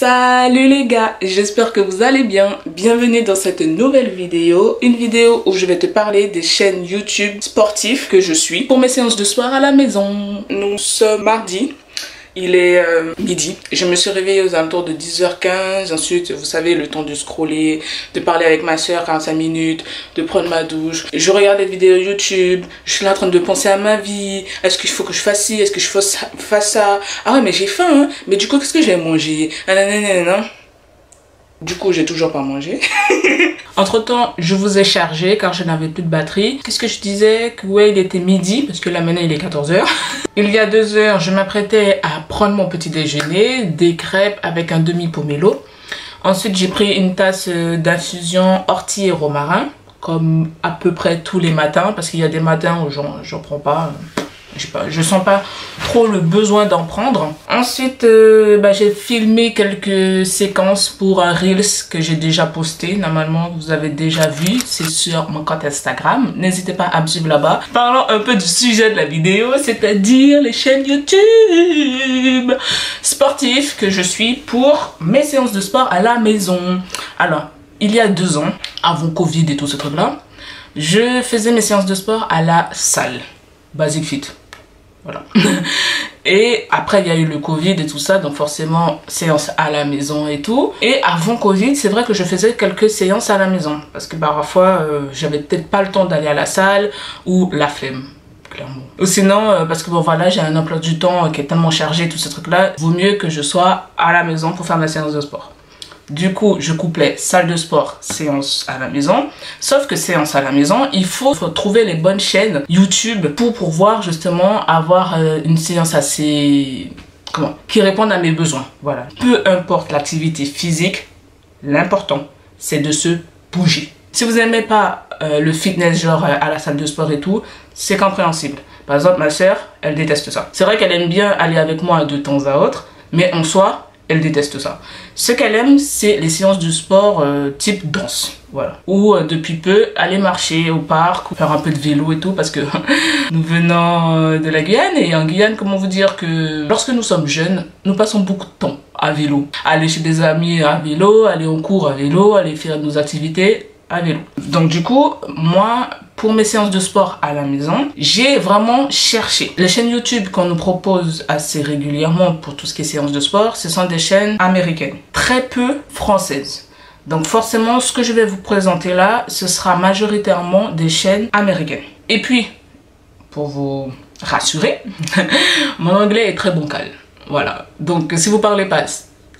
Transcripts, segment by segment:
Salut les gars, j'espère que vous allez bien. Bienvenue dans cette nouvelle vidéo. Une vidéo où je vais te parler des chaînes YouTube sportives que je suis pour mes séances de sport à la maison. Nous sommes mardi. Il est midi, je me suis réveillée aux alentours de 10h15, ensuite vous savez le temps de scroller, de parler avec ma soeur 45 minutes, de prendre ma douche. Je regarde les vidéos YouTube, je suis là en train de penser à ma vie, est-ce qu'il faut que je fasse ci, est-ce que je fasse ça. Ah ouais mais j'ai faim hein, mais du coup qu'est-ce que je vais manger? Du coup, j'ai toujours pas mangé. Entre temps, je vous ai chargé car je n'avais plus de batterie. Qu'est-ce que je disais? Que ouais, il était midi parce que là maintenant il est 14h. Il y a 2 heures, je m'apprêtais à prendre mon petit déjeuner, des crêpes avec un demi-pomelo. Ensuite, j'ai pris une tasse d'infusion ortie et romarin, comme à peu près tous les matins, parce qu'il y a des matins où j'en prends pas. Je sais pas, je sens pas trop le besoin d'en prendre. Ensuite, j'ai filmé quelques séquences pour un Reels que j'ai déjà posté. Normalement, vous avez déjà vu. C'est sur mon compte Instagram. N'hésitez pas à me suivre là-bas. Parlons un peu du sujet de la vidéo, c'est-à-dire les chaînes YouTube sportives que je suis pour mes séances de sport à la maison. Alors, il y a 2 ans, avant Covid et tout ce truc-là, je faisais mes séances de sport à la salle. Basic Fit. Voilà. Et après il y a eu le Covid et tout ça, donc forcément séances à la maison et tout. Et avant Covid, c'est vrai que je faisais quelques séances à la maison parce que parfois j'avais peut-être pas le temps d'aller à la salle ou la flemme, clairement. Ou sinon parce que bon voilà, j'ai un emploi du temps qui est tellement chargé, tout ce truc là, vaut mieux que je sois à la maison pour faire ma séance de sport. Du coup, je couplais salle de sport, séance à la maison. Sauf que séance à la maison, il faut trouver les bonnes chaînes YouTube pour pouvoir justement avoir une séance assez... qui réponde à mes besoins. Voilà. Peu importe l'activité physique, l'important, c'est de se bouger. Si vous n'aimez pas le fitness, genre à la salle de sport et tout, c'est compréhensible. Par exemple, ma soeur, elle déteste ça. C'est vrai qu'elle aime bien aller avec moi de temps à autre, mais en soi, elle déteste ça. Ce qu'elle aime, c'est les séances de sport type danse. Voilà. Ou depuis peu, aller marcher au parc, faire un peu de vélo et tout, parce que nous venons de la Guyane. Et en Guyane, comment vous dire que lorsque nous sommes jeunes, nous passons beaucoup de temps à vélo. Aller chez des amis à vélo, aller en cours à vélo, aller faire nos activités à vélo. Donc du coup, moi, pour mes séances de sport à la maison, j'ai vraiment cherché. Les chaînes YouTube qu'on nous propose assez régulièrement pour tout ce qui est séances de sport, ce sont des chaînes américaines, très peu françaises. Donc forcément, ce que je vais vous présenter là, ce sera majoritairement des chaînes américaines. Et puis, pour vous rassurer, mon anglais est très bancal. Voilà. Donc si vous parlez pas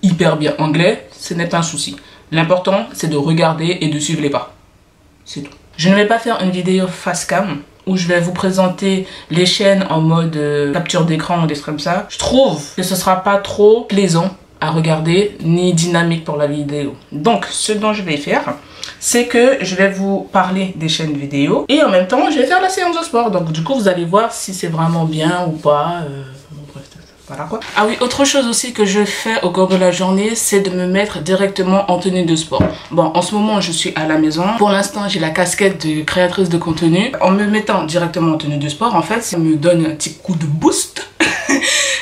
hyper bien anglais, ce n'est pas un souci. L'important, c'est de regarder et de suivre les pas. C'est tout. Je ne vais pas faire une vidéo face cam où je vais vous présenter les chaînes en mode capture d'écran ou des trucs comme ça. Je trouve que ce sera pas trop plaisant à regarder ni dynamique pour la vidéo. Donc, ce dont je vais faire, c'est que je vais vous parler des chaînes vidéo et en même temps, je vais faire la séance de sport. Donc, du coup, vous allez voir si c'est vraiment bien ou pas. Voilà quoi. Ah oui, autre chose aussi que je fais au cours de la journée, c'est de me mettre directement en tenue de sport. Bon, en ce moment, je suis à la maison. Pour l'instant, j'ai la casquette de créatrice de contenu. En me mettant directement en tenue de sport, en fait, ça me donne un petit coup de boost.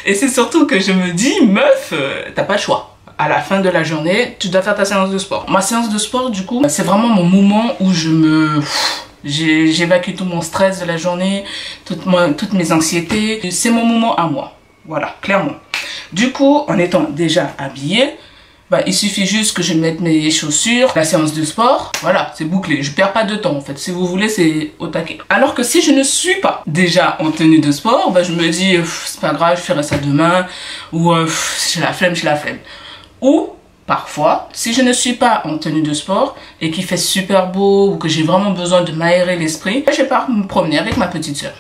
Et c'est surtout que je me dis, meuf, t'as pas le choix. À la fin de la journée, tu dois faire ta séance de sport. Ma séance de sport, du coup, c'est vraiment mon moment où j'évacue tout mon stress de la journée, toutes mes anxiétés. C'est mon moment à moi. Voilà, clairement. Du coup, en étant déjà habillée, il suffit juste que je mette mes chaussures, la séance de sport. Voilà, c'est bouclé. Je perds pas de temps en fait. Si vous voulez, c'est au taquet. Alors que si je ne suis pas déjà en tenue de sport, je me dis, c'est pas grave, je ferai ça demain. Ou j'ai la flemme, j'ai la flemme. Ou parfois, si je ne suis pas en tenue de sport et qu'il fait super beau ou que j'ai vraiment besoin de m'aérer l'esprit, je pars me promener avec ma petite soeur.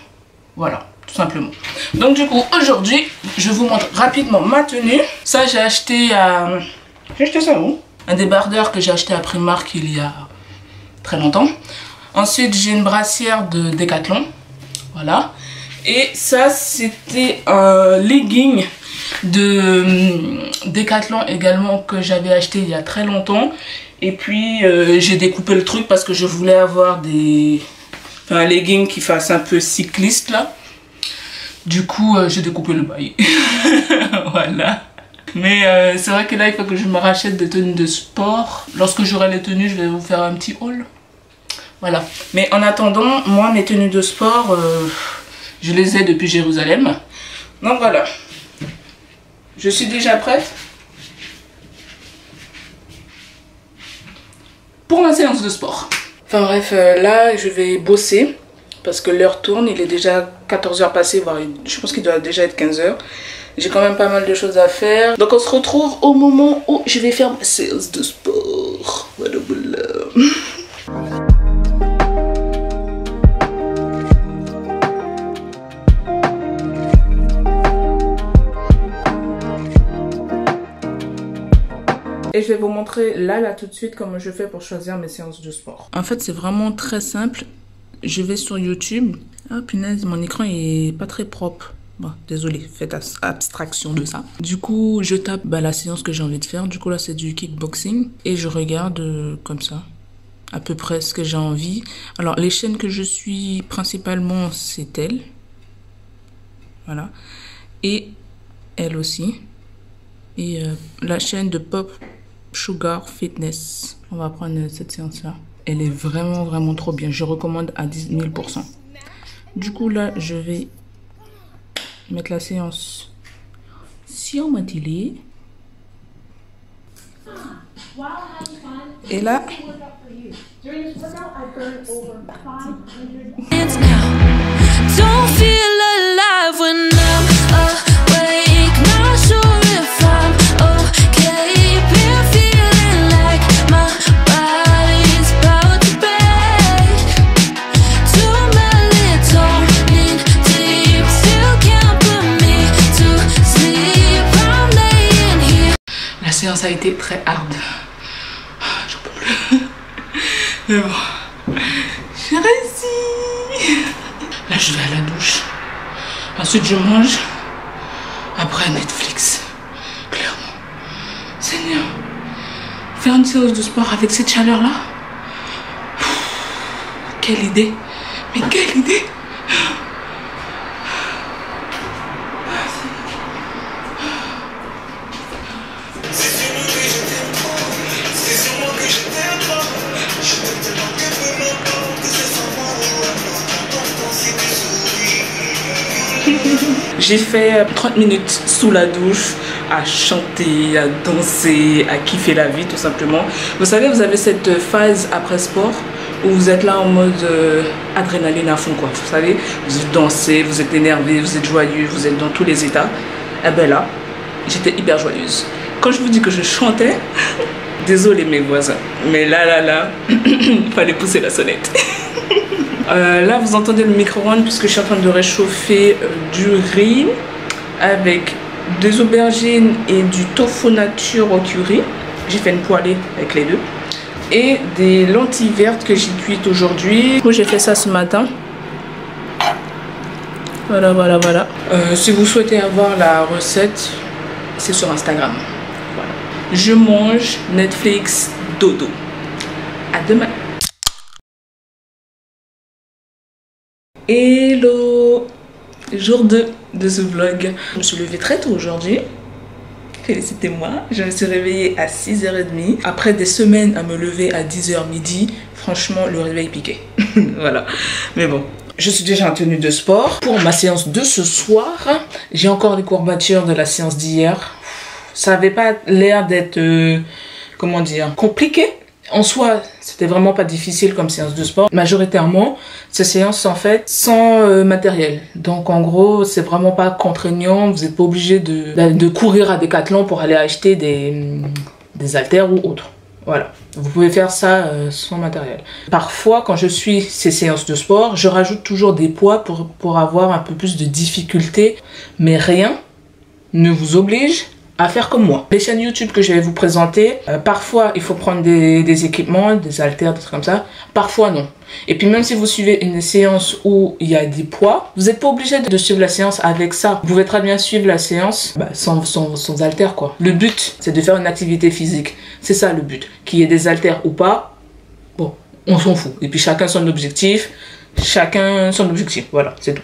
Voilà. Tout simplement. Donc du coup, aujourd'hui, je vous montre rapidement ma tenue. Ça, j'ai acheté à... J'ai acheté ça où? Un débardeur que j'ai acheté à Primark il y a très longtemps. Ensuite, j'ai une brassière de Decathlon. Voilà. Et ça, c'était un legging de Decathlon également que j'avais acheté il y a très longtemps. Et puis, j'ai découpé le truc parce que je voulais avoir un legging qui fasse un peu cycliste là. Du coup, j'ai découpé le bail. Voilà. Mais c'est vrai que là, il faut que je me rachète des tenues de sport. Lorsque j'aurai les tenues, je vais vous faire un petit haul. Voilà. Mais en attendant, moi, mes tenues de sport, je les ai depuis Jérusalem. Donc voilà. Je suis déjà prête pour ma séance de sport. Enfin bref, là, je vais bosser. Parce que l'heure tourne, il est déjà 14h passées, voire je pense qu'il doit déjà être 15h. J'ai quand même pas mal de choses à faire. Donc on se retrouve au moment où je vais faire ma séance de sport. Voilà, voilà. Et je vais vous montrer là tout de suite comment je fais pour choisir mes séances de sport. En fait, c'est vraiment très simple. Je vais sur YouTube. Ah punaise, mon écran est pas très propre. Bon, désolé, faites abstraction de ça. Du coup, je tape la séance que j'ai envie de faire. Du coup, là, c'est du kickboxing. Et je regarde comme ça, à peu près ce que j'ai envie. Alors, les chaînes que je suis principalement, c'est elle. Voilà. Et elle aussi. Et la chaîne de Pop Sugar Fitness. On va prendre cette séance-là. Elle est vraiment trop bien. Je recommande à 10 000%. Du coup, là, je vais mettre la séance sur ma télé. Et là, la séance a été très hard. J'en peux plus. Mais bon, j'ai réussi. Là, je vais à la douche. Ensuite, je mange. Après, Netflix. Clairement. Seigneur. Faire une séance de sport avec cette chaleur-là. Quelle idée. Mais quelle idée. J'ai fait 30 minutes sous la douche à chanter, à danser, à kiffer la vie tout simplement. Vous savez, vous avez cette phase après sport où vous êtes là en mode adrénaline à fond quoi. Vous savez, vous dansez, vous êtes énervé, vous êtes joyeux, vous êtes dans tous les états. Et ben là, j'étais hyper joyeuse. Quand je vous dis que je chantais, désolé mes voisins, mais là, il fallait pousser la sonnette. Là vous entendez le micro-ondes puisque je suis en train de réchauffer du riz avec des aubergines et du tofu nature au curry. J'ai fait une poêlée avec les deux. Et des lentilles vertes que j'ai cuites aujourd'hui. J'ai fait ça ce matin. Voilà. Si vous souhaitez avoir la recette, c'est sur Instagram. Voilà. Je mange, Netflix, dodo. À demain. Hello, jour 2 de ce vlog. Je me suis levée très tôt aujourd'hui. Félicitez-moi. Je me suis réveillée à 6h30. Après des semaines à me lever à 10h midi, franchement, le réveil piquait. Voilà. Mais bon, je suis déjà en tenue de sport. Pour ma séance de ce soir, j'ai encore les courbatures de la séance d'hier. Ça n'avait pas l'air d'être, comment dire, compliqué. En soi, c'était vraiment pas difficile comme séance de sport. Majoritairement, ces séances sont faites sans matériel. Donc en gros, c'est vraiment pas contraignant. Vous n'êtes pas obligé de courir à Decathlon pour aller acheter des haltères ou autres. Voilà. Vous pouvez faire ça sans matériel. Parfois, quand je suis ces séances de sport, je rajoute toujours des poids pour avoir un peu plus de difficulté. Mais rien ne vous oblige à faire comme moi. Les chaînes YouTube que je vais vous présenter, parfois il faut prendre des équipements, des haltères, des trucs comme ça. Parfois non. Et puis même si vous suivez une séance où il y a des poids, vous n'êtes pas obligé de suivre la séance avec ça. Vous pouvez très bien suivre la séance sans haltères quoi. Le but, c'est de faire une activité physique. C'est ça le but. Qu'il y ait des haltères ou pas, bon, on s'en fout. Et puis chacun son objectif. Voilà, c'est tout.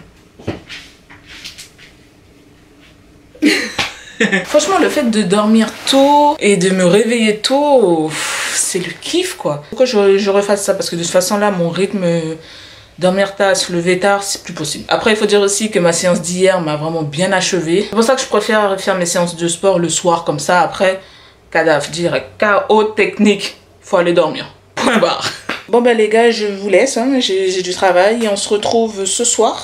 Franchement, le fait de dormir tôt et de me réveiller tôt, c'est le kiff quoi. Pourquoi je refasse ça? Parce que de toute façon là, mon rythme, dormir tard, se lever tard, c'est plus possible. Après, il faut dire aussi que ma séance d'hier m'a vraiment bien achevée. C'est pour ça que je préfère faire mes séances de sport le soir comme ça. Après, cadavre direct, KO technique, faut aller dormir. Point barre. Bon ben les gars, je vous laisse, hein. J'ai du travail et on se retrouve ce soir.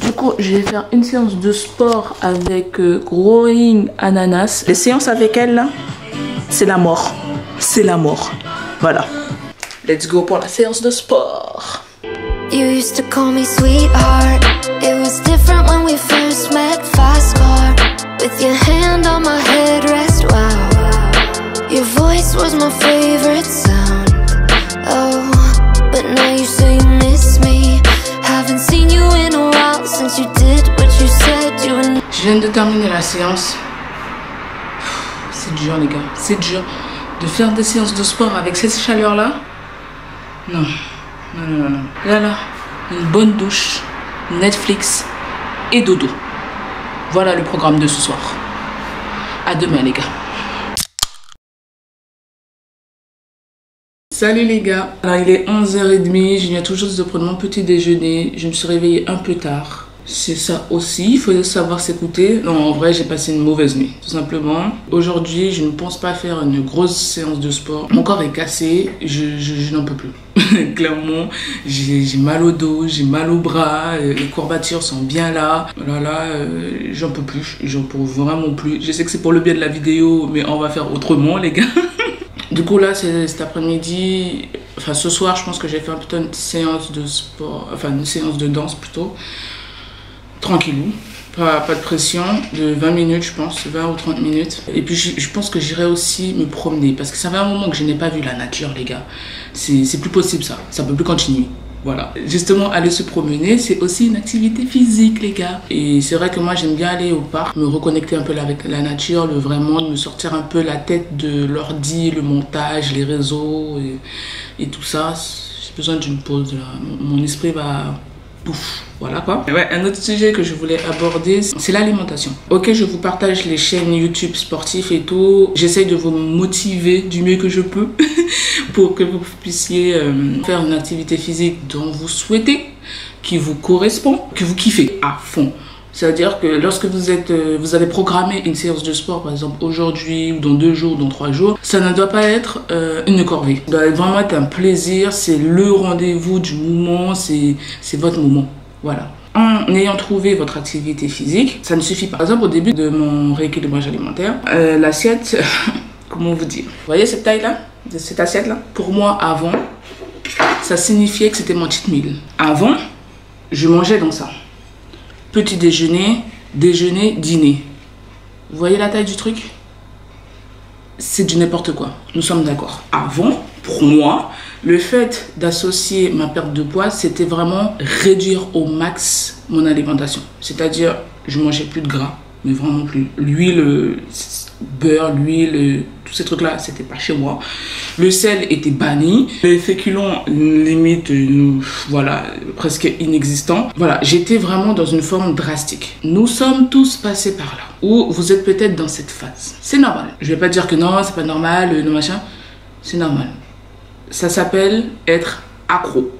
Du coup, je vais faire une séance de sport avec Growing Ananas. Les séances avec elle, là, c'est la mort. C'est la mort. Voilà. Let's go pour la séance de sport. You used to call me sweetheart. It was different when we first met. Fast car with your hand on my headrest. Wow. Your voice was my favorite sound. Oh, but now you say you miss me. Haven't seen you in a while since you did what you said you would. Je viens de terminer la séance. C'est dur les gars, c'est dur de faire des séances de sport avec cette chaleur là. Non, non, non, non. Là, une bonne douche, Netflix et dodo. Voilà le programme de ce soir. À demain les gars. Salut les gars. Alors il est 11h30, je viens tout juste de prendre mon petit déjeuner. Je me suis réveillée un peu tard. C'est ça aussi, il faut savoir s'écouter. Non, en vrai, j'ai passé une mauvaise nuit, tout simplement. Aujourd'hui, je ne pense pas faire une grosse séance de sport. Mon corps est cassé, je n'en peux plus. Clairement, j'ai mal au dos, j'ai mal au bras, les courbatures sont bien là. Là, j'en peux plus, j'en peux vraiment plus. Je sais que c'est pour le bien de la vidéo, mais on va faire autrement, les gars. Du coup, là, c'est cet après-midi, enfin ce soir, je pense que j'ai fait un peu une séance de sport, enfin une séance de danse plutôt. Tranquillou, pas de pression, de 20 minutes je pense, 20 ou 30 minutes. Et puis je pense que j'irai aussi me promener parce que ça fait un moment que je n'ai pas vu la nature les gars. C'est plus possible ça peut plus continuer. Voilà. Justement, aller se promener, c'est aussi une activité physique les gars. Et c'est vrai que moi j'aime bien aller au parc, me reconnecter un peu avec la nature, vraiment me sortir un peu la tête de l'ordi, le montage, les réseaux et tout ça. J'ai besoin d'une pause là. Mon esprit va... Pouf, voilà quoi. Ouais, un autre sujet que je voulais aborder, c'est l'alimentation. Ok, je vous partage les chaînes YouTube sportifs et tout. J'essaye de vous motiver du mieux que je peux pour que vous puissiez faire une activité physique dont vous souhaitez, qui vous correspond, que vous kiffez à fond. C'est-à-dire que lorsque vous avez programmé une séance de sport, par exemple aujourd'hui, ou dans 2 jours, dans 3 jours, ça ne doit pas être une corvée. Ça doit vraiment être un plaisir, c'est le rendez-vous du moment, c'est votre moment. Voilà. En ayant trouvé votre activité physique, ça ne suffit pas. Par exemple, au début de mon rééquilibrage alimentaire, l'assiette, comment vous dire? Vous voyez cette taille-là, cette assiette-là? Pour moi, avant, ça signifiait que c'était mon cheat meal. Avant, je mangeais dans ça. Petit déjeuner, déjeuner, dîner. Vous voyez la taille du truc? C'est du n'importe quoi. Nous sommes d'accord. Avant, pour moi, le fait d'associer ma perte de poids, c'était vraiment réduire au max mon alimentation. C'est-à-dire, je mangeais plus de gras, mais vraiment plus. L'huile, beurre, l'huile, tous ces trucs-là, c'était pas chez moi. Le sel était banni. Les féculents, limite, voilà, presque inexistants. Voilà, j'étais vraiment dans une forme drastique. Nous sommes tous passés par là. Ou vous êtes peut-être dans cette phase. C'est normal. Je vais pas dire que non, c'est pas normal, non machin. C'est normal. Ça s'appelle être accro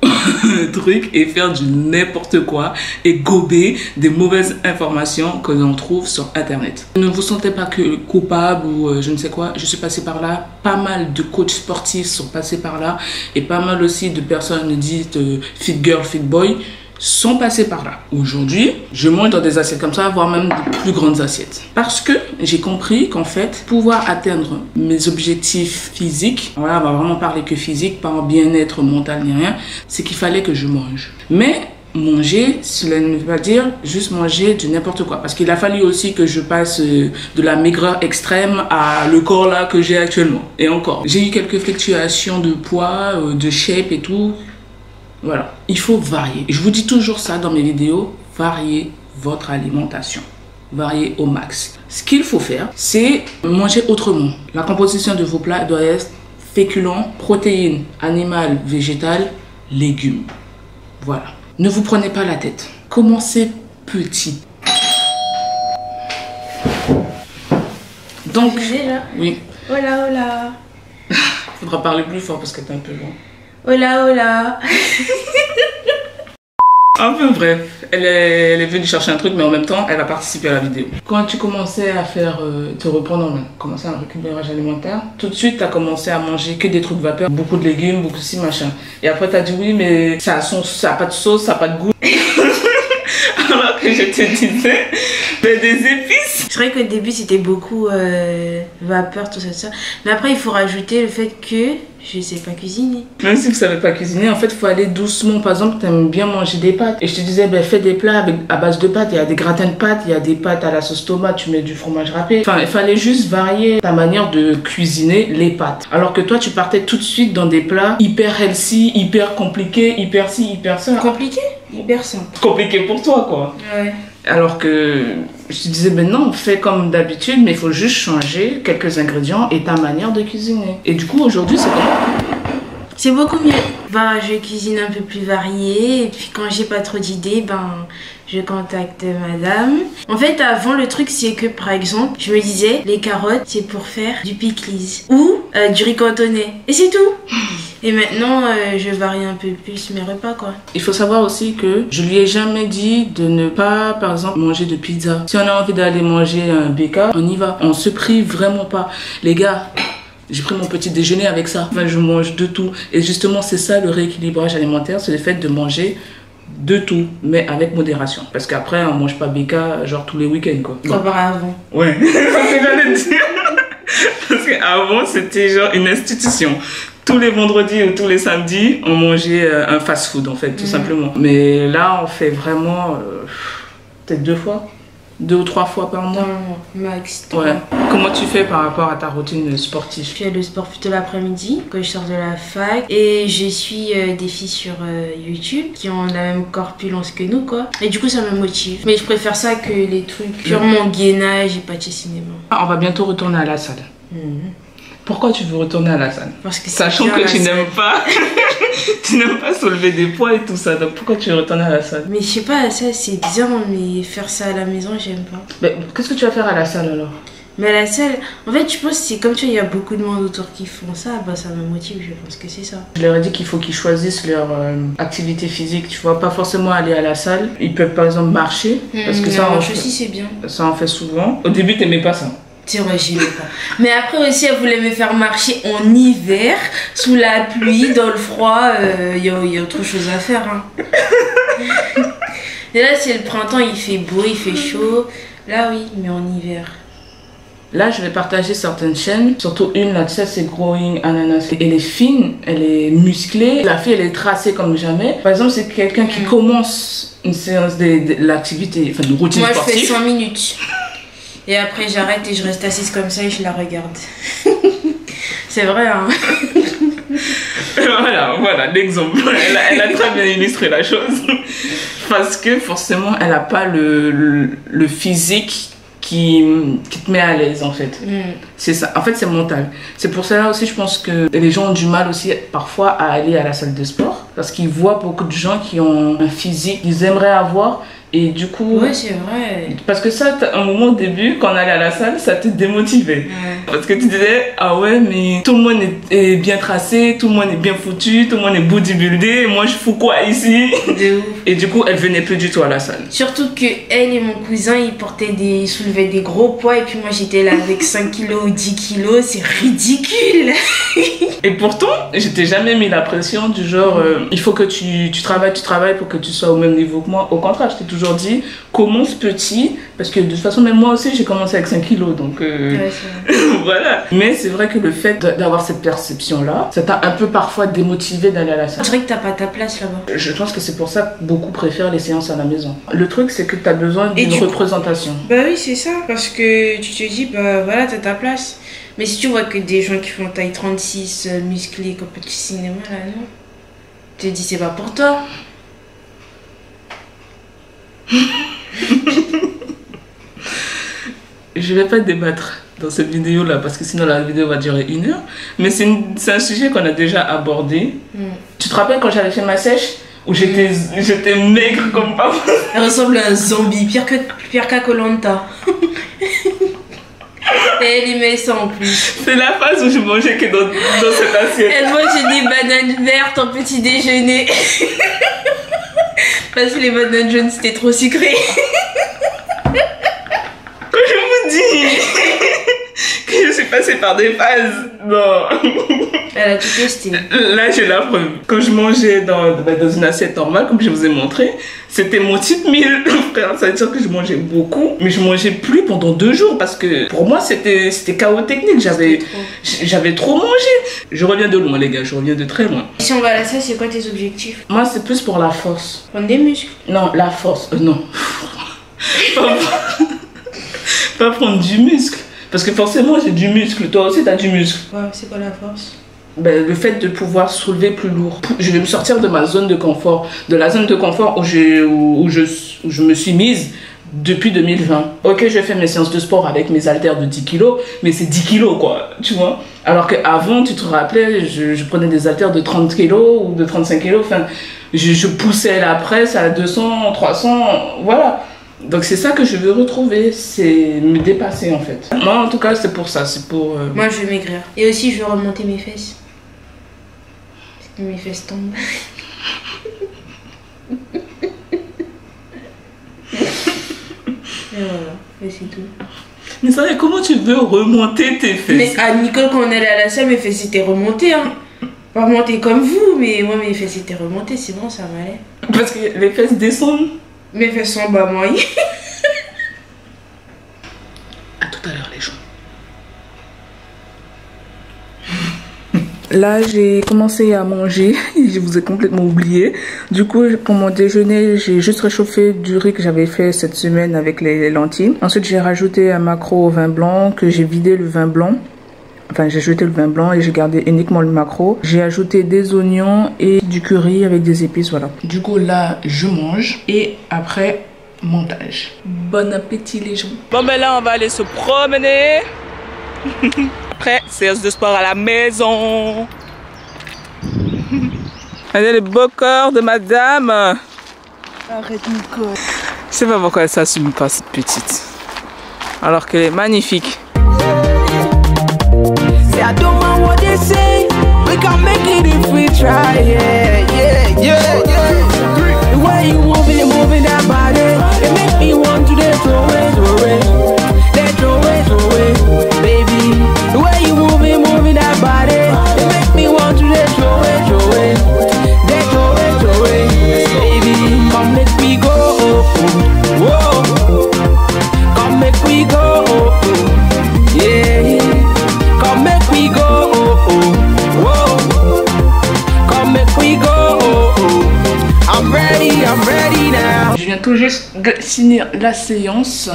truc et faire du n'importe quoi et gober des mauvaises informations que l'on trouve sur internet. Ne vous sentez pas que coupable ou je ne sais quoi, je suis passée par là, pas mal de coachs sportifs sont passés par là et pas mal aussi de personnes dites fit girl, fit boy sont passés par là. Aujourd'hui, je mange dans des assiettes comme ça, voire même de plus grandes assiettes. Parce que j'ai compris qu'en fait, pouvoir atteindre mes objectifs physiques, voilà, on va vraiment parler que physique, pas en bien-être mental ni rien, c'est qu'il fallait que je mange. Mais manger, cela ne veut pas dire juste manger du n'importe quoi. Parce qu'il a fallu aussi que je passe de la maigreur extrême à le corps là que j'ai actuellement. Et encore, j'ai eu quelques fluctuations de poids, de shape et tout. Voilà, il faut varier. Je vous dis toujours ça dans mes vidéos, variez votre alimentation. Variez au max. Ce qu'il faut faire, c'est manger autrement. La composition de vos plats doit être féculents, protéines, animales, végétales, légumes. Voilà. Ne vous prenez pas la tête. Commencez petit. Donc, déjà. oui. Hola, hola. Faudra parler plus fort parce que t'es un peu loin. Hola, hola. Enfin bref, elle est venue chercher un truc, mais en même temps, elle va participer à la vidéo. Quand tu commençais à faire, te reprendre en main, commencer un récupérage alimentaire, tout de suite, tu as commencé à manger que des trucs vapeur, beaucoup de légumes, beaucoup de ci, machin. Et après, tu as dit oui, mais ça a pas de sauce, ça a pas de goût. Alors que je te disais, mais des épices. C'est vrai qu'au début, c'était beaucoup vapeur, tout ça. Mais après, il faut rajouter le fait que je sais pas cuisiner. Même si vous savez pas cuisiner, en fait, il faut aller doucement. Par exemple, tu aimes bien manger des pâtes. Et je te disais, ben, fais des plats à base de pâtes. Il y a des gratins de pâtes, il y a des pâtes à la sauce tomate, tu mets du fromage râpé. Enfin, il fallait juste varier ta manière de cuisiner les pâtes. Alors que toi, tu partais tout de suite dans des plats hyper healthy, hyper compliqués, hyper ci, hyper ça. Compliqué? Hyper simple. Compliqué pour toi, quoi. Ouais. Alors que je te disais, ben non, fais comme d'habitude, mais il faut juste changer quelques ingrédients et ta manière de cuisiner. Et du coup, aujourd'hui, c'est comment? C'est beaucoup mieux. Ben, je cuisine un peu plus varié. Et puis quand j'ai pas trop d'idées, ben, je contacte madame. En fait, avant, le truc, c'est que, par exemple, je me disais, les carottes, c'est pour faire du pickles ou du riz cantonais. Et c'est tout. Et maintenant, je varie un peu plus mes repas, quoi. Il faut savoir aussi que je lui ai jamais dit de ne pas, par exemple, manger de pizza. Si on a envie d'aller manger un BK, on y va. On se prive vraiment pas. Les gars, j'ai pris mon petit déjeuner avec ça. Enfin, je mange de tout. Et justement, c'est ça le rééquilibrage alimentaire, c'est le fait de manger de tout, mais avec modération. Parce qu'après, on mange pas BK genre tous les week-ends, quoi. Auparavant. Ouais, c'est ce que j'allais dire. Parce qu'avant, c'était genre une institution. Tous les vendredis ou tous les samedis, on mangeait un fast-food, en fait, tout simplement. Mais là, on fait vraiment peut-être 2 ou 3 fois par mois. Max. Ouais. Comment tu fais par rapport à ta routine sportive? Je fais le sport plutôt l'après-midi quand je sors de la fac et je suis des filles sur YouTube qui ont la même corpulence que nous, quoi. Et du coup, ça me motive. Mais je préfère ça que les trucs purement gainage et pâté cinéma. On va bientôt retourner à la salle. Pourquoi tu veux retourner à la salle? Parce que sachant que tu n'aimes pas tu n'aimes pas soulever des poids et tout ça, donc pourquoi tu veux retourner à la salle? Mais je sais pas, ça c'est bien, mais faire ça à la maison, j'aime pas. Mais qu'est-ce que tu vas faire à la salle alors? Mais à la salle, en fait, je pense que c'est comme tu vois, il y a beaucoup de monde autour qui font ça, bah ça me motive, je pense que c'est ça. Je leur ai dit qu'il faut qu'ils choisissent leur activité physique, tu vois, pas forcément aller à la salle. Ils peuvent par exemple marcher, parce que ça, marche aussi, c'est bien. Ça en fait souvent. Au début, t'aimais pas ça. C'est vrai, j'aimais pas. Mais après aussi, elle voulait me faire marcher en hiver, sous la pluie, dans le froid. Il y a autre chose à faire. Hein. Et là, c'est le printemps, il fait beau, il fait chaud. Là, oui, mais en hiver. Là, je vais partager certaines chaînes, surtout une là, tu sais, c'est Growing Ananas. Elle est fine, elle est musclée, la fille, elle est tracée comme jamais. Par exemple, c'est quelqu'un qui commence une séance de l'activité, enfin, une routine sportive. Moi, je fais 5 minutes. Et après, j'arrête et je reste assise comme ça et je la regarde. C'est vrai, hein. Voilà l'exemple. Elle a très bien illustré la chose. Parce que forcément, elle n'a pas le physique qui te met à l'aise, en fait. C'est ça. En fait, c'est mental. C'est pour cela aussi, je pense que les gens ont du mal aussi, parfois, à aller à la salle de sport. Parce qu'ils voient beaucoup de gens qui ont un physique qu'ils aimeraient avoir. Et du coup... Ouais, c'est vrai. Parce que ça, à un moment au début, quand on allait à la salle, ça te démotivait. Parce que tu disais, ah ouais, mais tout le monde est bien tracé, tout le monde est bien foutu, tout le monde est bodybuildé, moi je fous quoi ici? De ouf. Et du coup, elle venait plus du tout à la salle. Surtout que elle et mon cousin, ils soulevaient des gros poids et puis moi j'étais là avec 5 kilos ou 10 kilos, c'est ridicule. Et pourtant, je t'ai jamais mis la pression du genre, il faut que tu travailles pour que tu sois au même niveau que moi. Au contraire, je t'ai toujours dit, commence petit, parce que de toute façon, même moi aussi, j'ai commencé avec 5 kilos, donc ouais, voilà. Mais c'est vrai que le fait d'avoir cette perception-là, ça t'a un peu parfois démotivé d'aller à la salle. C'est vrai que t'as pas ta place là-bas. Je pense que c'est pour ça que beaucoup préfèrent les séances à la maison. Le truc, c'est que t'as besoin d'une représentation. Bah oui, c'est ça, parce que tu te dis, bah voilà, t'as ta place. Mais si tu vois que des gens qui font taille 36, musclés, comme petit cinéma, là, non. Tu te dis, c'est pas pour toi. Je vais pas débattre dans cette vidéo là parce que sinon la vidéo va durer 1 heure, mais c'est un sujet qu'on a déjà abordé. Tu te rappelles quand j'avais fait ma sèche où j'étais maigre comme pas? Elle ressemble à un zombie, pire qu'à Koh-Lanta. Et elle y met ça en plus. C'est la phase où je mangeais que dans cette assiette. Elle mangeait des bananes vertes en petit déjeuner. Parce que les bananes jaunes c'était trop sucré. Quand je vous dis que je suis passée par des phases, non. Elle a tout testé. Là, j'ai la preuve. Quand je mangeais dans une assiette normale, comme je vous ai montré, c'était mon type meal. Frère, ça veut dire que je mangeais beaucoup, mais je mangeais plus pendant 2 jours parce que pour moi, c'était chaos technique. J'avais trop mangé. Je reviens de loin, les gars. Je reviens de très loin. Si on va à la salle, c'est quoi tes objectifs? Moi, c'est plus pour la force. Prendre des muscles. Non, la force. Non. Pas prendre du muscle. Parce que forcément, j'ai du muscle. Toi aussi, t'as du muscle. Ouais, c'est quoi la force? Ben, le fait de pouvoir soulever plus lourd. Je vais me sortir de ma zone de confort. De la zone de confort où je me suis mise depuis 2020. Ok, je fais mes séances de sport avec mes haltères de 10 kilos, mais c'est 10 kilos, quoi. Tu vois? Alors qu'avant, tu te rappelais, je prenais des haltères de 30 kilos ou de 35 kilos. Enfin, je poussais la presse à 200, 300, voilà. Donc c'est ça que je veux retrouver, c'est me dépasser en fait. Moi en tout cas c'est pour ça, c'est pour... Moi je veux maigrir. Et aussi je veux remonter mes fesses. Parce que mes fesses tombent. Et voilà, et c'est tout. Mais ça, comment tu veux remonter tes fesses? Mais à Nicole quand on allait à la salle, mes fesses étaient remontées hein. Pas remontées comme vous, mais moi mes fesses étaient remontées, c'est bon, ça m'allait. Parce que les fesses descendent. Mes fesses sont bas, moi. À tout à l'heure, les gens. Là, j'ai commencé à manger. Je vous ai complètement oublié. Du coup, pour mon déjeuner, j'ai juste réchauffé du riz que j'avais fait cette semaine avec les lentilles. Ensuite, j'ai rajouté un maquereau au vin blanc, que j'ai vidé le vin blanc. Enfin, j'ai jeté le vin blanc et j'ai gardé uniquement le maquereau. J'ai ajouté des oignons et du curry avec des épices, voilà. Du coup, là, je mange et après, montage. Bon appétit, les gens. Bon, ben là, on va aller se promener. Après, séance de sport à la maison. Regardez le beau corps de madame. Arrête, Nicole. Je sais pas pourquoi elle s'assume pas, cette petite. Alors qu'elle est magnifique. I don't mind what they say. We can make it if we try. Yeah, yeah, yeah, yeah. The way you moving that body, it make me want to throw it, baby. The way you moving that body, it make me want to throw it, baby. Come make me go, whoa. Come make me go, yeah. Come make we go, oh, oh, whoa. Come make we go, oh, oh. I'm ready now. Je viens tout juste de finir la séance.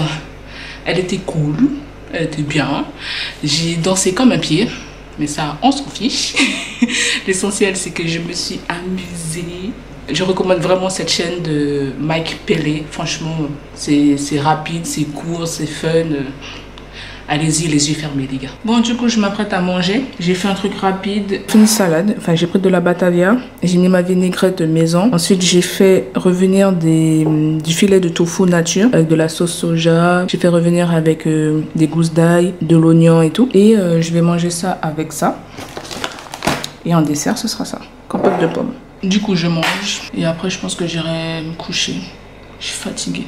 Elle était cool, elle était bien. J'ai dansé comme un pied, mais ça, on s'en fiche. L'essentiel, c'est que je me suis amusée. Je recommande vraiment cette chaîne de Mike Pelé. Franchement, c'est rapide, c'est court, c'est fun. Allez-y, les yeux fermés, les gars. Bon, du coup, je m'apprête à manger. J'ai fait un truc rapide. Une salade. Enfin, j'ai pris de la batavia. J'ai mis ma vinaigrette maison. Ensuite, j'ai fait revenir du filet de tofu nature avec de la sauce soja. J'ai fait revenir avec des gousses d'ail, de l'oignon et tout. Et je vais manger ça avec ça. Et en dessert, ce sera ça. Compote de pommes. Du coup, je mange. Et après, je pense que j'irai me coucher. Je suis fatiguée.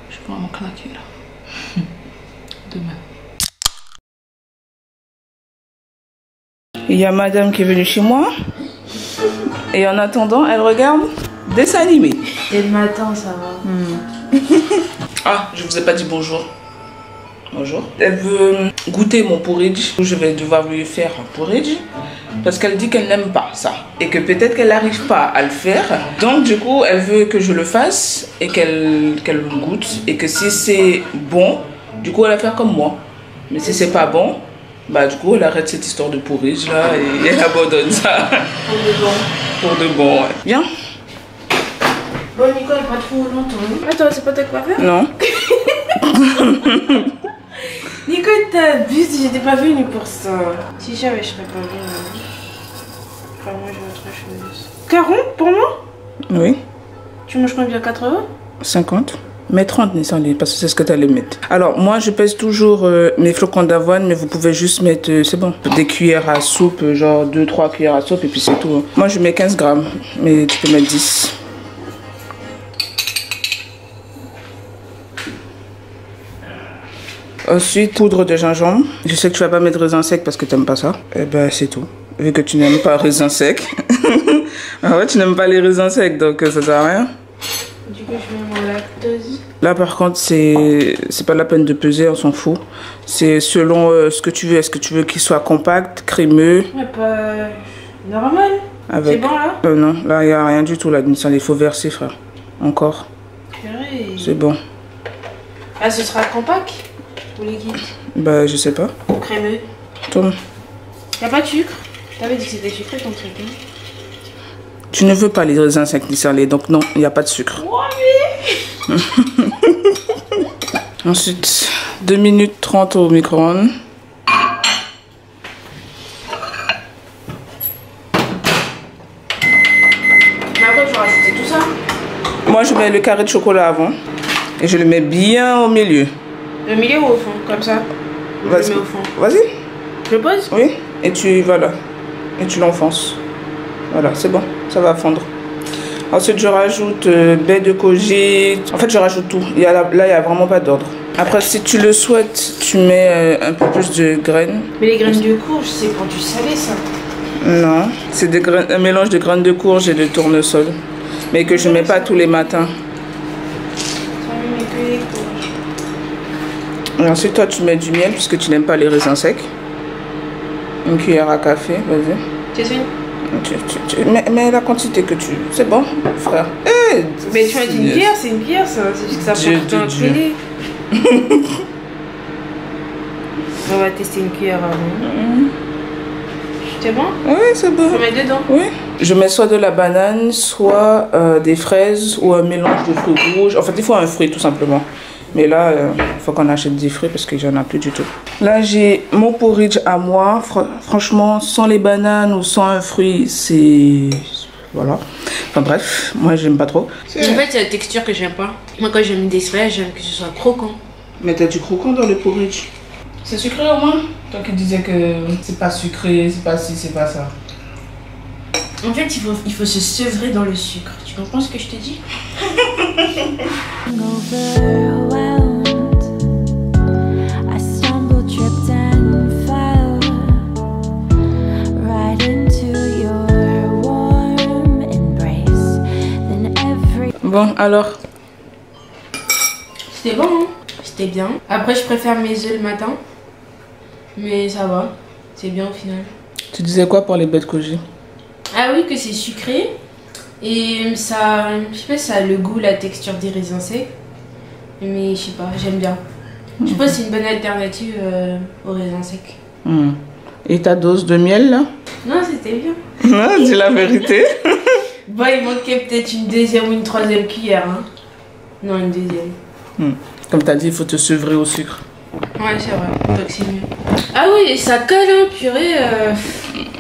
Je vais vraiment claquer là. Demain. Il y a madame qui est venue chez moi et en attendant elle regarde dessin animé. Et le matin ça va. Ah, je vous ai pas dit bonjour. Bonjour. Elle veut goûter mon porridge. Je vais devoir lui faire un porridge parce qu'elle dit qu'elle n'aime pas ça et que peut-être qu'elle n'arrive pas à le faire. Donc du coup elle veut que je le fasse et qu'elle le goûte et que si c'est bon, du coup, elle va faire comme moi. Mais si c'est pas bon, bah du coup, elle arrête cette histoire de porridge là et elle abandonne ça. Pour de bon. Pour de bon, ouais. Viens. Bon, Nicole, pas trop longtemps. Attends, c'est pas ta coiffure? Non. Nicole, t'abuses, j'étais pas venue pour ça. Si jamais je serais pas venue. Enfin, moi, j'ai autre chose. 40 pour moi? Oui. Tu manges combien? 80? 50. Mais 30 Nissan, parce que c'est ce que tu allais mettre. Alors, moi, je pèse toujours mes flocons d'avoine, mais vous pouvez juste mettre, c'est bon, des cuillères à soupe, genre 2-3 cuillères à soupe, et puis c'est tout. Moi, je mets 15 grammes, mais tu peux mettre 10. Ensuite, poudre de gingembre. Je sais que tu vas pas mettre raisin sec parce que tu n'aimes pas ça. Et ben, c'est tout. Vu que tu n'aimes pas raisin sec. Ah ouais, tu n'aimes pas les raisins secs, donc ça sert à rien. Du coup, je mets mon lactose. Là, par contre, c'est pas la peine de peser, on s'en fout. C'est selon ce que tu veux. Est-ce que tu veux qu'il soit compact, crémeux? Ouais, pas normal. Avec... C'est bon là? Non, là, il n'y a rien du tout là. Il faut verser, frère. Encore. Purée. C'est bon. Ah, ce sera compact ou liquide? Bah, je sais pas. Ou crémeux? Tourne. Y'a pas de sucre? T'avais dit que c'était sucré ton truc, hein? Tu ne veux pas les raisins secs ni salés, donc non, il n'y a pas de sucre. Ouais, mais... Ensuite, 2 minutes 30 au micro-ondes. Mais après, tu vas rajouter tout ça? Moi, je mets le carré de chocolat avant. Et je le mets bien au milieu. Le milieu ou au fond? Comme ça? Je le mets au fond. Vas-y. Je le pose? Oui. Et tu vas là. Et tu l'enfonces. Voilà, c'est bon. Ça va fondre. Ensuite, je rajoute baie de koji. En fait, je rajoute tout. Là, il n'y a vraiment pas d'ordre. Après, si tu le souhaites, tu mets un peu plus de graines. Mais les graines de courge, c'est pour du salé, ça? Non. C'est un mélange de graines de courge et de tournesol. Mais que je ne mets pas tous les matins. Et ensuite, toi, tu mets du miel puisque tu n'aimes pas les raisins secs. Une cuillère à café, vas-y. C'est fini? Mais la quantité que tu... C'est bon, frère. Hey, mais tu m'as dit une cuillère, c'est une cuillère, ça. C'est juste que ça porte un télé. On va tester une cuillère avant. C'est bon? Oui, c'est bon. Je mets dedans? Oui. Je mets soit de la banane, soit des fraises ou un mélange de fruits rouges. En fait, il faut un fruit tout simplement. Mais là, il faut qu'on achète des fruits parce que j'en ai plus du tout. Là, j'ai mon porridge à moi. Franchement, sans les bananes ou sans un fruit, c'est... Voilà. Enfin bref, moi, j'aime pas trop. En fait, c'est la texture que j'aime pas. Moi, quand j'aime des fraises, j'aime que ce soit croquant. Mais t'as du croquant dans le porridge. C'est sucré au moins? Toi qui disais que c'est pas sucré, c'est pas ci, c'est pas ça. En fait, il faut se sevrer dans le sucre. Tu comprends ce que je te dis? Bon, alors? C'était bon, hein? C'était bien. Après, je préfère mes œufs le matin. Mais ça va. C'est bien au final. Tu disais quoi pour les baies de koji? Ah oui, que c'est sucré. Et ça, je sais pas, ça a le goût, la texture des raisins secs. Mais je sais pas, j'aime bien. Je pense que c'est une bonne alternative aux raisins secs. Et ta dose de miel là? Non, c'était bien. Non, dis la vérité. Bon, il manquait peut-être une deuxième ou une troisième cuillère. Hein. Non, une deuxième. Comme t'as dit, il faut te sevrer au sucre. Ouais, c'est vrai. Donc c'est mieux. Ah oui, et ça colle, hein, purée.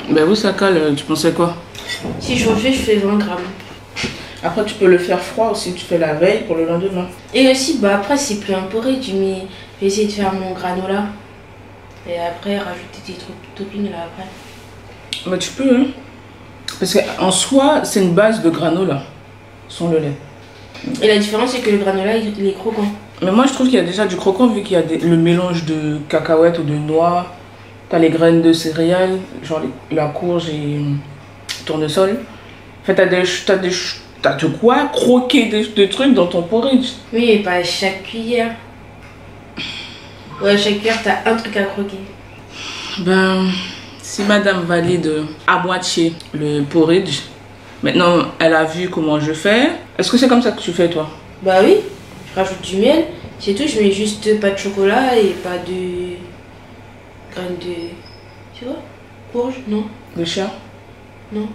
Ben oui, ça colle. Tu pensais quoi? Si je refais, je fais 20 grammes. Après, tu peux le faire froid aussi. Tu fais la veille pour le lendemain. Et aussi, bah après, c'est plus un porridge, mais je vais essayer de faire mon granola. Et après, rajouter des toppings là après. Bah tu peux, hein. Parce qu'en soi, c'est une base de granola, sans le lait. Et la différence, c'est que le granola, il est croquant. Mais moi, je trouve qu'il y a déjà du croquant, vu qu'il y a le mélange de cacahuètes ou de noix. T'as les graines de céréales, genre la courge et tournesol. En fait, t'as de quoi croquer des trucs dans ton porridge. Oui, mais pas à chaque cuillère. Ouais, à chaque cuillère, t'as un truc à croquer. Ben, si madame valide à moitié le porridge, maintenant elle a vu comment je fais. Est-ce que c'est comme ça que tu fais toi? Bah oui, je rajoute du miel, c'est tout, je mets juste pas de chocolat et pas de graines de... Tu vois? Courge? Non. De chia? Non.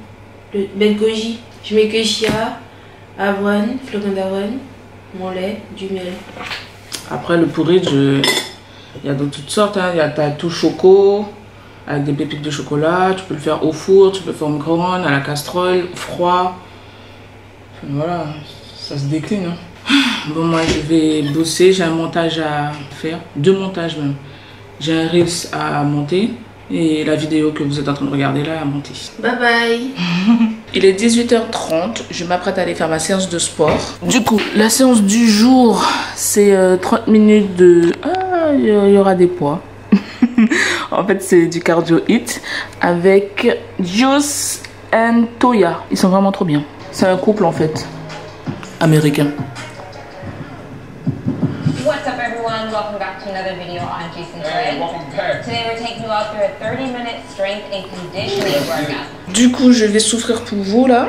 De baie de goji. Je mets que chia, avoine, flocons d'avoine, mon lait, du miel. Après le porridge, il y a de toutes sortes, hein. Il y a ta tout choco, avec des pépites de chocolat, tu peux le faire au four, tu peux le faire au micro-ondes, à la casserole, froid. Enfin, voilà, ça se décline. Hein. Bon, moi je vais bosser, j'ai un montage à faire, 2 montages même. J'ai un Reels à monter et la vidéo que vous êtes en train de regarder là à monter. Bye bye. Il est 18h30, je m'apprête à aller faire ma séance de sport. Du coup, la séance du jour, c'est 30 minutes de... Ah, il y aura des poids. En fait, c'est du cardio hit avec Juice and Toya. Ils sont vraiment trop bien. C'est un couple en fait, américain. What's up everyone, welcome back to another video on Juice and Toya. Today we're taking you out through a 30-minute strength and conditioning workout. Du coup, je vais souffrir pour vous là,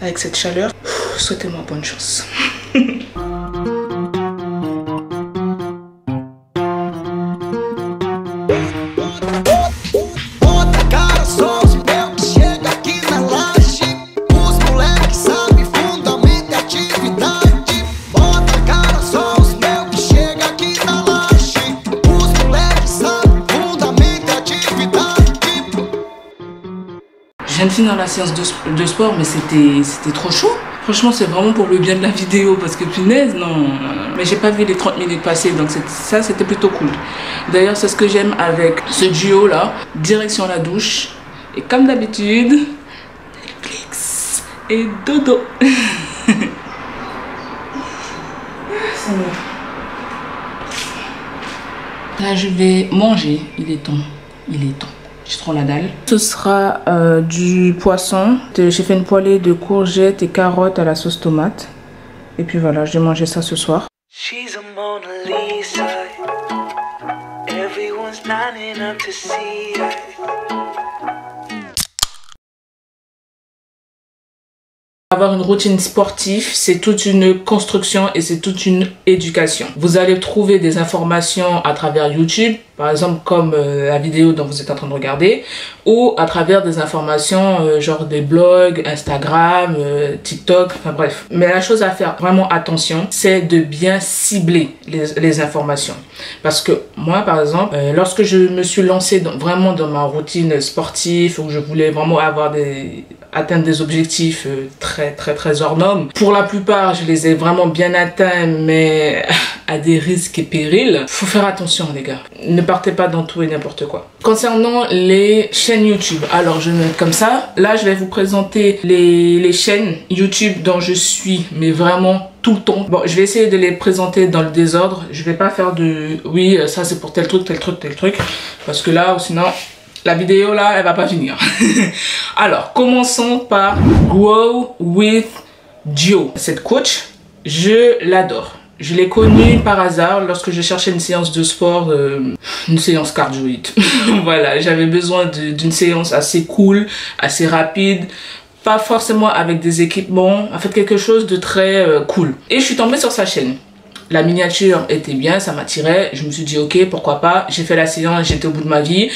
avec cette chaleur. Souhaitez-moi bonne chance. Je viens de finir la séance de sport, mais c'était trop chaud. Franchement, c'est vraiment pour le bien de la vidéo, parce que punaise, non. Mais j'ai pas vu les 30 minutes passer, donc ça, c'était plutôt cool. D'ailleurs, c'est ce que j'aime avec ce duo là. Direction la douche. Et comme d'habitude, Netflix et dodo. Là, je vais manger. Il est temps. Il est temps. J'ai trop la dalle. Ce sera du poisson. J'ai fait une poêlée de courgettes et carottes à la sauce tomate. Et puis voilà, je vais manger ça ce soir. She's a Mona Lisa. Everyone's lining up to see her. Avoir une routine sportive, c'est toute une construction et c'est toute une éducation. Vous allez trouver des informations à travers YouTube, par exemple comme la vidéo dont vous êtes en train de regarder, ou à travers des informations genre des blogs, Instagram, TikTok, enfin bref. Mais la chose à faire vraiment attention, c'est de bien cibler les informations. Parce que moi, par exemple, lorsque je me suis lancée vraiment dans ma routine sportive, où je voulais vraiment atteindre des objectifs très hors normes. Pour la plupart, je les ai vraiment bien atteints, mais à des risques et périls. Faut faire attention, les gars. Ne partez pas dans tout et n'importe quoi. Concernant les chaînes YouTube, alors je note comme ça. Là, je vais vous présenter les chaînes YouTube dont je suis, mais vraiment tout le temps. Bon, je vais essayer de les présenter dans le désordre. Je vais pas faire de... Oui, ça c'est pour tel truc, tel truc, tel truc. Parce que là, sinon... La vidéo là, elle va pas finir. Alors, commençons par Grow with Gio. Cette coach, je l'adore. Je l'ai connue par hasard lorsque je cherchais une séance de sport, une séance cardio-hit. Voilà, j'avais besoin d'une séance assez cool, assez rapide. Pas forcément avec des équipements, en fait quelque chose de très cool. Et je suis tombée sur sa chaîne. La miniature était bien, ça m'attirait. Je me suis dit ok, pourquoi pas. J'ai fait la séance, j'étais au bout de ma vie.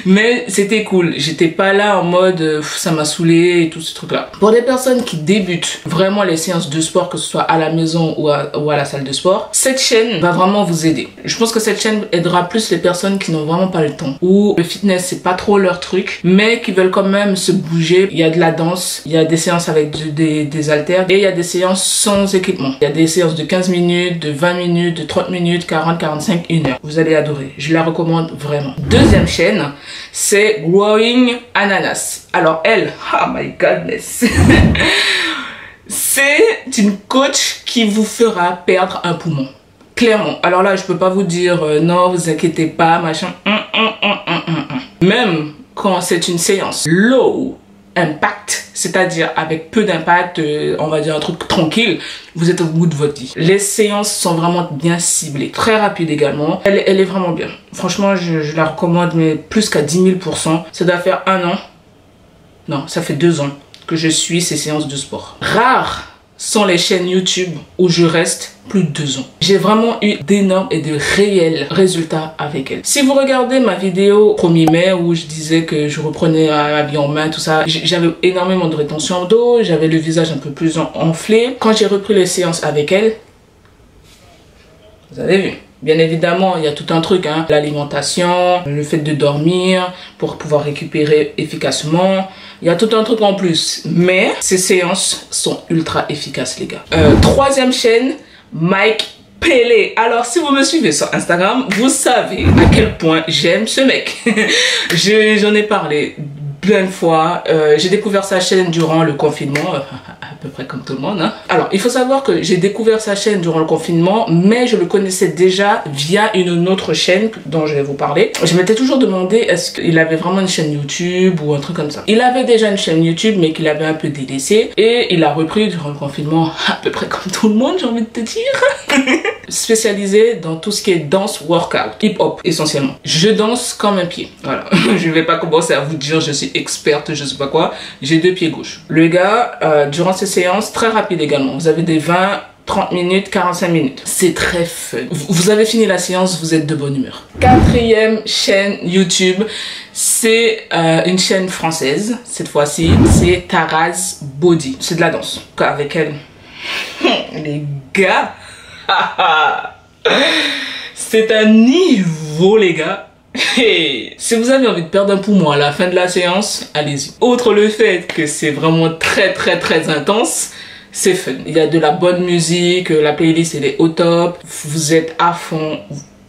Mais c'était cool. J'étais pas là en mode ça m'a saoulé et tout ce truc là. Pour les personnes qui débutent vraiment les séances de sport, que ce soit à la maison ou à la salle de sport, cette chaîne va vraiment vous aider. Je pense que cette chaîne aidera plus les personnes qui n'ont vraiment pas le temps, ou le fitness c'est pas trop leur truc, mais qui veulent quand même se bouger. Il y a de la danse, il y a des séances avec des haltères et il y a des séances sans équipement. Il y a des séances de 15 minutes, de 20 minutes, de 30 minutes, 40, 45, 1 heure. Vous allez adorer. Je la recommande vraiment. Deuxième chaîne, c'est Growing Ananas. Alors elle, oh my godness. C'est une coach qui vous fera perdre un poumon. Clairement. Alors là, je peux pas vous dire non, vous inquiétez pas, machin. Même quand c'est une séance low impact, c'est-à-dire avec peu d'impact, on va dire un truc tranquille, vous êtes au bout de votre vie. Les séances sont vraiment bien ciblées, très rapides également. Elle est vraiment bien. Franchement, je la recommande, mais plus qu'à 10 000%. Ça doit faire 1 an. Non, ça fait 2 ans que je suis ces séances de sport. Rares sont les chaînes YouTube où je reste plus de 2 ans. J'ai vraiment eu d'énormes et de réels résultats avec elle. Si vous regardez ma vidéo 1er mai où je disais que je reprenais ma vie en main, tout ça, j'avais énormément de rétention d'eau, j'avais le visage un peu plus enflé. Quand j'ai repris les séances avec elle, vous avez vu, Bien évidemment, il y a tout un truc, hein, l'alimentation, le fait de dormir pour pouvoir récupérer efficacement. Il y a tout un truc en plus. Mais ces séances sont ultra efficaces, les gars. Troisième chaîne, Mike Pele. Alors, si vous me suivez sur Instagram, vous savez à quel point j'aime ce mec. J'en ai parlé plein de fois. J'ai découvert sa chaîne durant le confinement, à peu près comme tout le monde, hein. Alors, il faut savoir que j'ai découvert sa chaîne durant le confinement, mais je le connaissais déjà via une autre chaîne dont je vais vous parler. Je m'étais toujours demandé est-ce qu'il avait vraiment une chaîne YouTube ou un truc comme ça. Il avait déjà une chaîne YouTube, mais qu'il avait un peu délaissée, et il a repris durant le confinement, à peu près comme tout le monde, j'ai envie de te dire. Spécialisé dans tout ce qui est danse workout, hip-hop essentiellement. Je danse comme un pied, voilà. Je vais pas commencer à vous dire je suis experte, je sais pas quoi. J'ai 2 pieds gauche. Le gars, durant ces séances, très rapide également. Vous avez des 20, 30 minutes, 45 minutes. C'est très fun. Vous avez fini la séance, vous êtes de bonne humeur. 4e chaîne YouTube, c'est une chaîne française, cette fois-ci. C'est Taraz Body. C'est de la danse. Avec elle, les gars, c'est un niveau, les gars. Hey, si vous avez envie de perdre un poumon à la fin de la séance, allez-y. Outre le fait que c'est vraiment très intense, c'est fun. Il y a de la bonne musique, la playlist elle est au top, vous êtes à fond,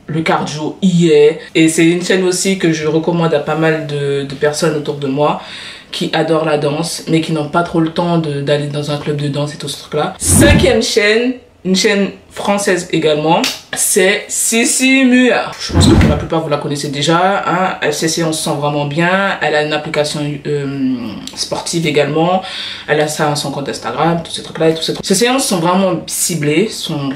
le cardio y est. Et c'est une chaîne aussi que je recommande à pas mal de personnes autour de moi qui adorent la danse, mais qui n'ont pas trop le temps d'aller dans un club de danse et tout ce truc-là. 5e chaîne, une chaîne française également, c'est Sissi Mua. Je pense que pour la plupart vous la connaissez déjà, hein. Ses séances sont vraiment bien. Elle a une application sportive également. Elle a ça son compte Instagram, tous ces trucs là et tout ces trucs. Ces séances sont vraiment ciblées, sont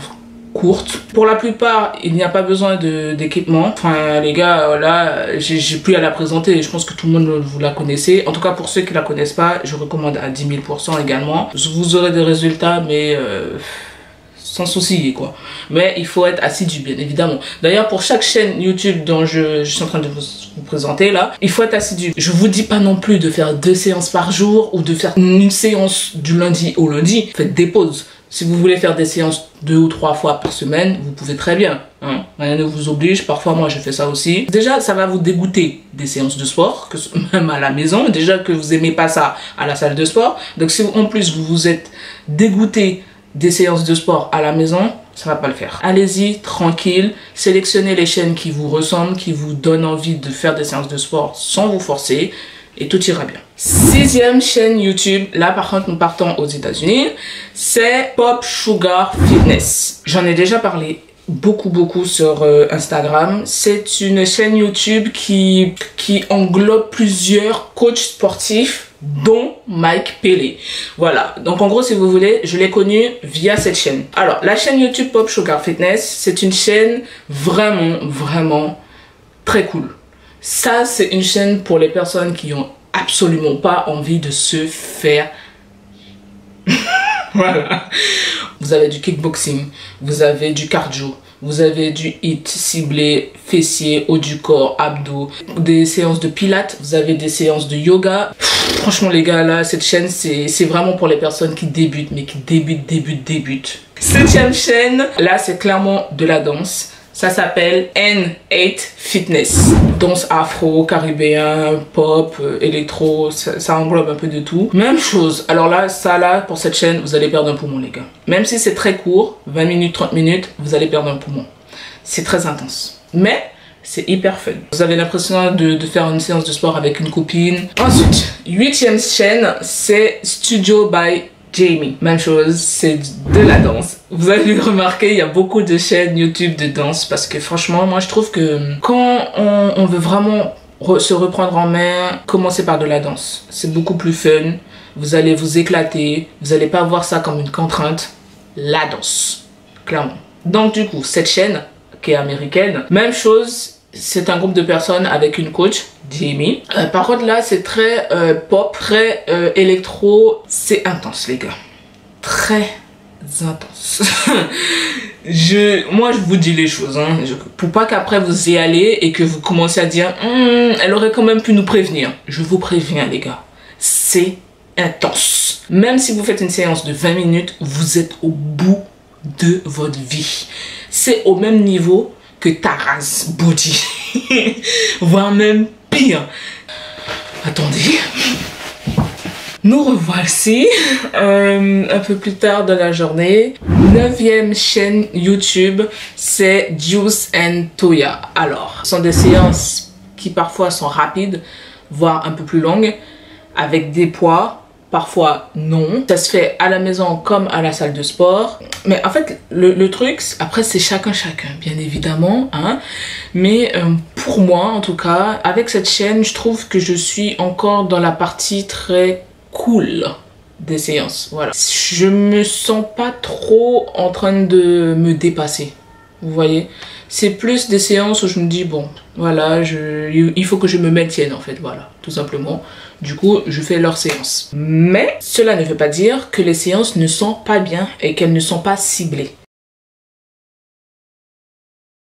courtes. Pour la plupart, il n'y a pas besoin d'équipement. Enfin, les gars, là, j'ai plus à la présenter. Je pense que tout le monde vous la connaissez. En tout cas, pour ceux qui la connaissent pas, je recommande à 10 000% également. Vous aurez des résultats, mais sans souci, quoi. Mais il faut être assidu, bien évidemment. D'ailleurs, pour chaque chaîne YouTube dont je suis en train de vous présenter là, il faut être assidu. Je vous dis pas non plus de faire 2 séances par jour ou de faire une séance du lundi au lundi. Faites des pauses. Si vous voulez faire des séances 2 ou 3 fois par semaine, vous pouvez très bien, hein. Rien ne vous oblige. Parfois, moi, je fais ça aussi. Déjà, ça va vous dégoûter des séances de sport, même à la maison. Déjà que vous aimez pas ça à la salle de sport. Donc, si en plus vous êtes dégoûté des séances de sport à la maison, ça va pas le faire. Allez-y, tranquille, sélectionnez les chaînes qui vous ressemblent, qui vous donnent envie de faire des séances de sport sans vous forcer, et tout ira bien. 6e chaîne YouTube, là par contre nous partons aux États-Unis, c'est Pop Sugar Fitness. J'en ai déjà parlé beaucoup sur Instagram. C'est une chaîne YouTube qui englobe plusieurs coachs sportifs, dont Mike Pele. Voilà, donc en gros si vous voulez, je l'ai connu via cette chaîne. Alors la chaîne YouTube Pop Sugar Fitness, c'est une chaîne vraiment très cool. Ça c'est une chaîne pour les personnes qui ont absolument pas envie de se faire voilà. Vous avez du kickboxing, vous avez du cardio, vous avez du HIIT ciblé, fessier, haut du corps, abdos, des séances de pilates, vous avez des séances de yoga. Franchement les gars, là, cette chaîne, c'est vraiment pour les personnes qui débutent, mais qui débutent. 7e chaîne, là, c'est clairement de la danse. Ça s'appelle N8 Fitness. Danse afro, caribéen, pop, électro, ça englobe un peu de tout. Même chose. Alors là, ça là, pour cette chaîne, vous allez perdre un poumon les gars. Même si c'est très court, 20 minutes, 30 minutes, vous allez perdre un poumon. C'est très intense. Mais c'est hyper fun. Vous avez l'impression de faire une séance de sport avec une copine. Ensuite, 8e chaîne, c'est Studio by Jamie. Même chose, c'est de la danse. Vous avez remarqué, il y a beaucoup de chaînes YouTube de danse parce que franchement, moi je trouve que quand on veut vraiment se reprendre en main, commencez par de la danse. C'est beaucoup plus fun. Vous allez vous éclater. Vous n'allez pas voir ça comme une contrainte. La danse, clairement. Donc du coup, cette chaîne qui est américaine, même chose. C'est un groupe de personnes avec une coach, Jamie. Par contre là, c'est très pop, très électro. C'est intense les gars. Très intense. Moi je vous dis les choses. Hein. Pour pas qu'après vous y allez et que vous commencez à dire elle aurait quand même pu nous prévenir. Je vous préviens les gars. C'est intense. Même si vous faites une séance de 20 minutes, vous êtes au bout de votre vie. C'est au même niveau que Taras Body. Voire même pire. Attendez. Nous revoici un peu plus tard dans la journée. 9e chaîne YouTube, c'est Juice and Toya. Alors, ce sont des séances qui parfois sont rapides, voire un peu plus longues, avec des poids. Parfois non, ça se fait à la maison comme à la salle de sport. Mais en fait le truc, après c'est chacun bien évidemment, hein. Mais pour moi en tout cas, avec cette chaîne, je trouve que je suis encore dans la partie très cool des séances. Voilà, je me sens pas trop en train de me dépasser. Vous voyez, c'est plus des séances où je me dis bon voilà, il faut que je me maintienne en fait, voilà, tout simplement. Du coup, je fais leurs séances. Mais cela ne veut pas dire que les séances ne sont pas bien et qu'elles ne sont pas ciblées.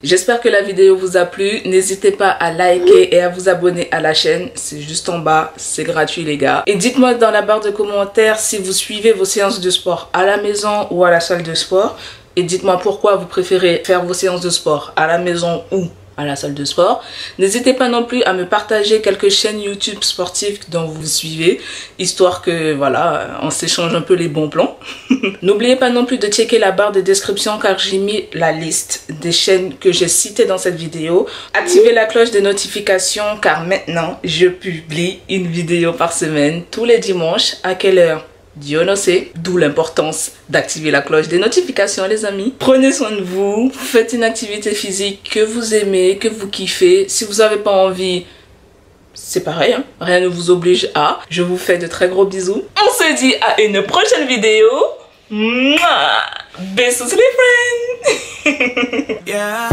J'espère que la vidéo vous a plu. N'hésitez pas à liker et à vous abonner à la chaîne. C'est juste en bas, c'est gratuit les gars. Et dites-moi dans la barre de commentaires si vous suivez vos séances de sport à la maison ou à la salle de sport. Et dites-moi pourquoi vous préférez faire vos séances de sport à la maison ou à la salle de sport. N'hésitez pas non plus à me partager quelques chaînes YouTube sportives dont vous suivez, histoire que voilà, on s'échange un peu les bons plans. N'oubliez pas non plus de checker la barre de description car j'ai mis la liste des chaînes que j'ai citées dans cette vidéo. Activez la cloche de notification car maintenant je publie une vidéo par semaine tous les dimanches. À quelle heure? Dieu ne sait, d'où l'importance d'activer la cloche des notifications les amis. Prenez soin de vous, faites une activité physique que vous aimez, que vous kiffez. Si vous n'avez pas envie, c'est pareil, hein? Rien ne vous oblige à. Je vous fais de très gros bisous. On se dit à une prochaine vidéo. Mouah! Bisous les friends. Yeah.